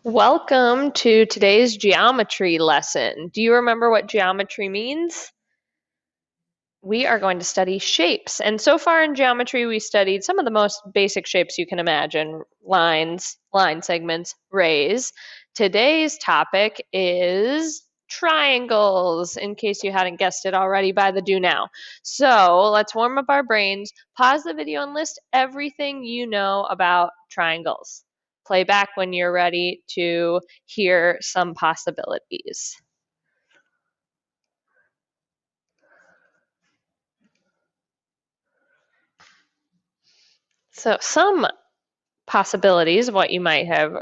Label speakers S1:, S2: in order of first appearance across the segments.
S1: Welcome to today's geometry lesson. Do you remember what geometry means? We are going to study shapes. And so far in geometry, we studied some of the most basic shapes you can imagine: lines, line segments, rays. Today's topic is triangles, in case you hadn't guessed it already by the do now. So let's warm up our brains, pause the video, and list everything you know about triangles. Play back when you're ready to hear some possibilities. So some possibilities of what you might have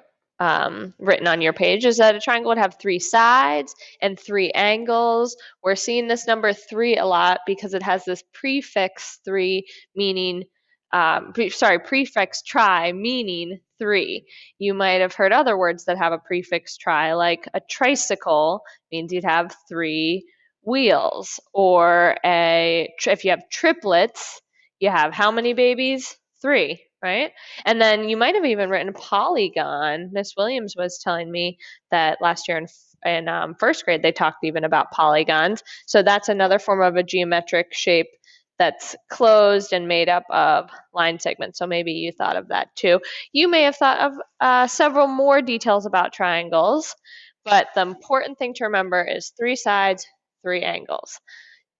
S1: written on your page is that a triangle would have three sides and three angles. We're seeing this number 3 a lot because it has this prefix 3 meaning, prefix tri meaning 3. You might have heard other words that have a prefix tri, like a tricycle means you'd have 3 wheels, or if you have triplets, you have how many babies? 3, right? And then you might have even written a polygon. Miss Williams was telling me that last year in first grade they talked even about polygons. So that's another form of a geometric shape that's closed and made up of line segments. So maybe you thought of that too. You may have thought of several more details about triangles, but the important thing to remember is 3 sides, 3 angles.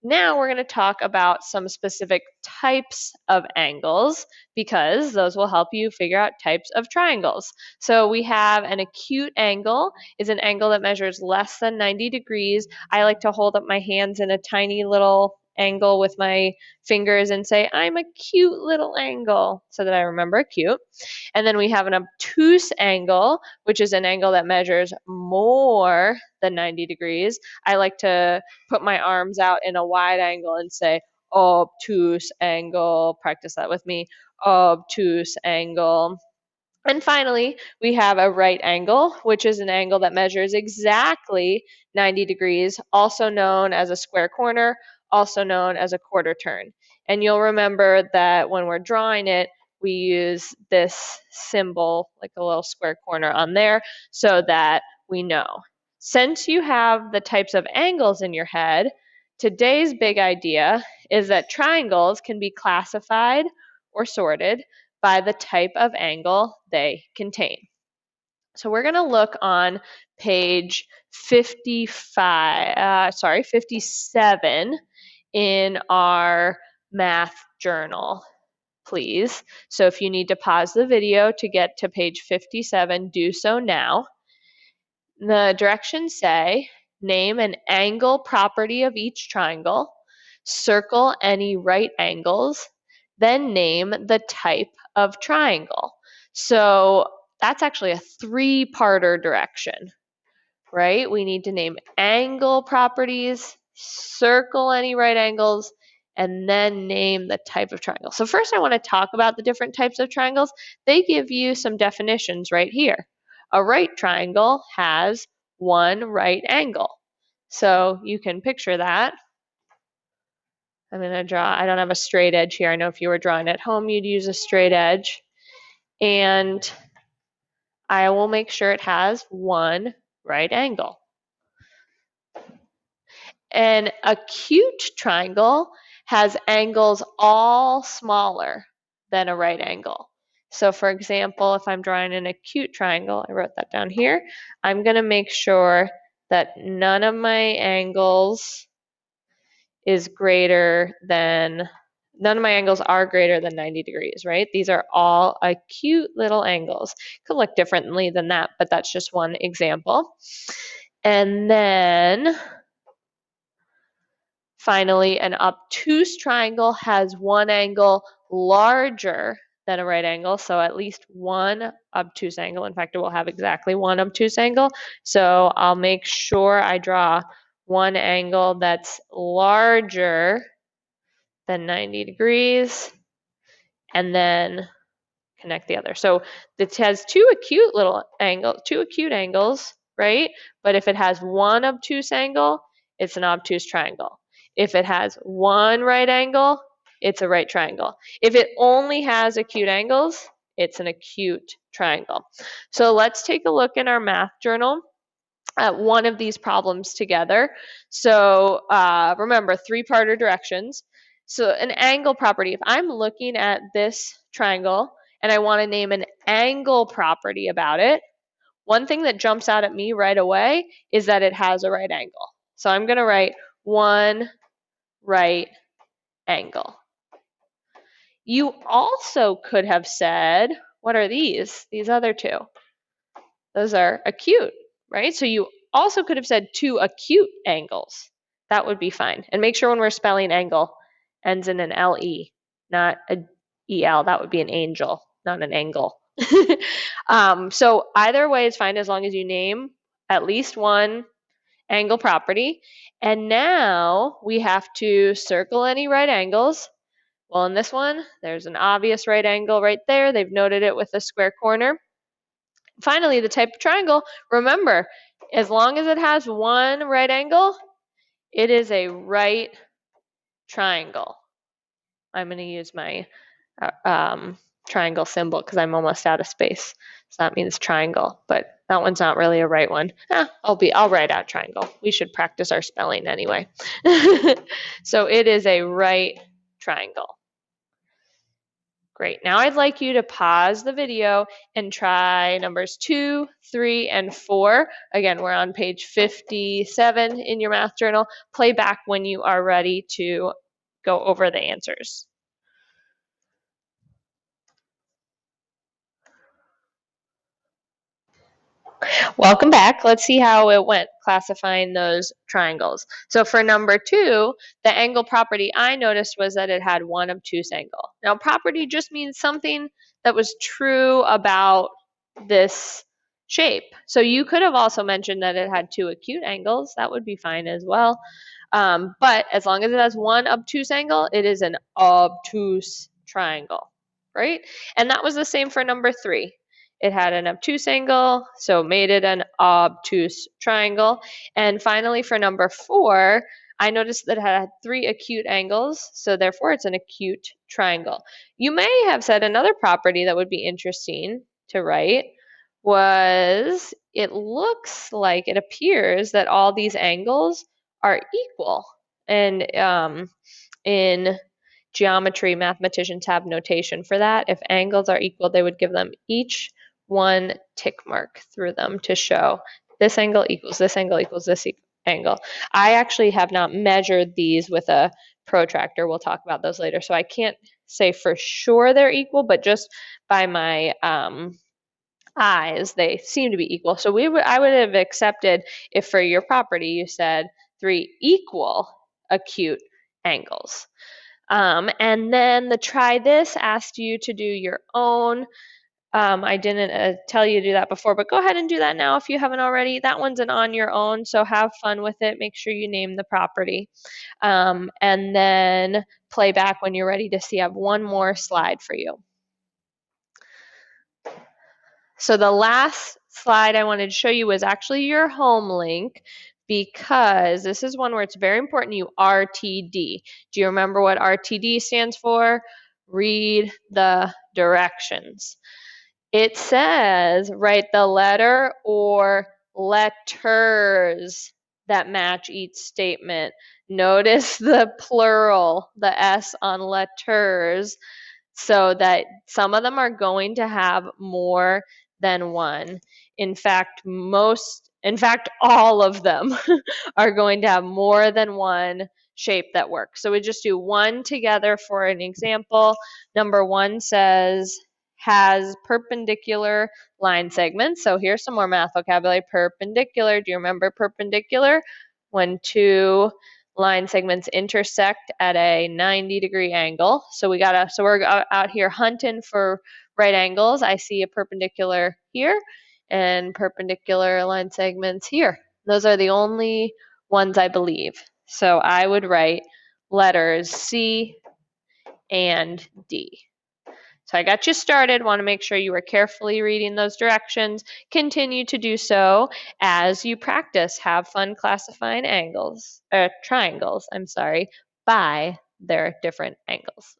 S1: Now we're going to talk about some specific types of angles because those will help you figure out types of triangles. So we have an acute angle is an angle that measures less than 90 degrees. I like to hold up my hands in a tiny little angle with my fingers and say, I'm a cute little angle, so that I remember acute. And then we have an obtuse angle, which is an angle that measures more than 90 degrees. I like to put my arms out in a wide angle and say, obtuse angle. Practice that with me. Obtuse angle. And finally, we have a right angle, which is an angle that measures exactly 90 degrees, also known as a square corner, also known as a quarter turn. And you'll remember that when we're drawing it, we use this symbol, like a little square corner on there, so that we know. Since you have the types of angles in your head, today's big idea is that triangles can be classified or sorted by the type of angle they contain. So we're going to look on page 57 in our math journal, please. So if you need to pause the video to get to page 57, do so now. The directions say, name an angle property of each triangle, circle any right angles, then name the type of triangle. So that's actually a 3-parter direction, right? We need to name angle properties, circle any right angles, and then name the type of triangle. So first I want to talk about the different types of triangles. They give you some definitions right here. A right triangle has one right angle. So you can picture that. I'm going to draw, I don't have a straight edge here. I know if you were drawing at home, you'd use a straight edge. And I will make sure it has one right angle. An acute triangle has angles all smaller than a right angle. So for example, if I'm drawing an acute triangle, I wrote that down here, I'm going to make sure that none of my angles is greater than, none of my angles are greater than 90 degrees, right? These are all acute little angles. Could look differently than that, but that's just one example. And then finally, an obtuse triangle has one angle larger than a right angle, so at least one obtuse angle. In fact, it will have exactly one obtuse angle. So I'll make sure I draw one angle that's larger than 90 degrees, and then connect the other. So it has two acute angles, right? But if it has one obtuse angle, it's an obtuse triangle. If it has one right angle, it's a right triangle. If it only has acute angles, it's an acute triangle. So let's take a look in our math journal at one of these problems together. So remember, three-parter directions. So an angle property, if I'm looking at this triangle and I want to name an angle property about it, one thing that jumps out at me right away is that it has a right angle. So I'm going to write one right angle. You also could have said, what are these? These other two. Those are acute, right? So you also could have said two acute angles. That would be fine. And make sure when we're spelling angle, ends in an LE, not a EL. That would be an angel, not an angle. So either way is fine as long as you name at least one angle property. And now we have to circle any right angles. Well, in this one, there's an obvious right angle right there. They've noted it with a square corner. Finally, the type of triangle, remember, as long as it has one right angle, it is a right triangle. I'm going to use my triangle symbol because I'm almost out of space. So that means triangle, but that one's not really a right one. I'll write out triangle. We should practice our spelling anyway. So it is a right triangle. Great. Now I'd like you to pause the video and try numbers 2, 3, and 4. Again, we're on page 57 in your math journal. Play back when you are ready to go over the answers. Welcome back. Let's see how it went classifying those triangles. So for number 2, the angle property I noticed was that it had one obtuse angle. Now property just means something that was true about this shape. So you could have also mentioned that it had two acute angles. That would be fine as well. But as long as it has one obtuse angle, it is an obtuse triangle, right? And that was the same for number 3. It had an obtuse angle, so made it an obtuse triangle. And finally, for number 4, I noticed that it had 3 acute angles, so therefore it's an acute triangle. You may have said another property that would be interesting to write was it looks like it appears that all these angles are equal. And in geometry, mathematicians have notation for that. If angles are equal, they would give them each one tick mark through them to show this angle equals this angle equals this angle. I actually have not measured these with a protractor. We'll talk about those later. So I can't say for sure they're equal, but just by my eyes, they seem to be equal. So I would have accepted if for your property you said 3 equal acute angles. And then the try this asked you to do your own. I didn't tell you to do that before, but go ahead and do that now if you haven't already. That one's an on your own, so have fun with it. Make sure you name the property. And then play back when you're ready to see. I have one more slide for you. So the last slide I wanted to show you was actually your home link, because this is one where it's very important you RTD. Do you remember what RTD stands for? Read the directions. It says write the letter or letters that match each statement. Notice the plural, the S on letters, so that some of them are going to have more than one. In fact, all of them are going to have more than one shape that works. So we just do one together for an example. Number 1 says has perpendicular line segments. So here's some more math vocabulary. Perpendicular. Do you remember perpendicular? When two line segments intersect at a 90-degree angle. So we're out here hunting for right angles. I see a perpendicular here and perpendicular line segments here. Those are the only ones I believe. So I would write letters C and D. So I got you started. Want to make sure you are carefully reading those directions. Continue to do so as you practice. Have fun classifying triangles, by their different angles.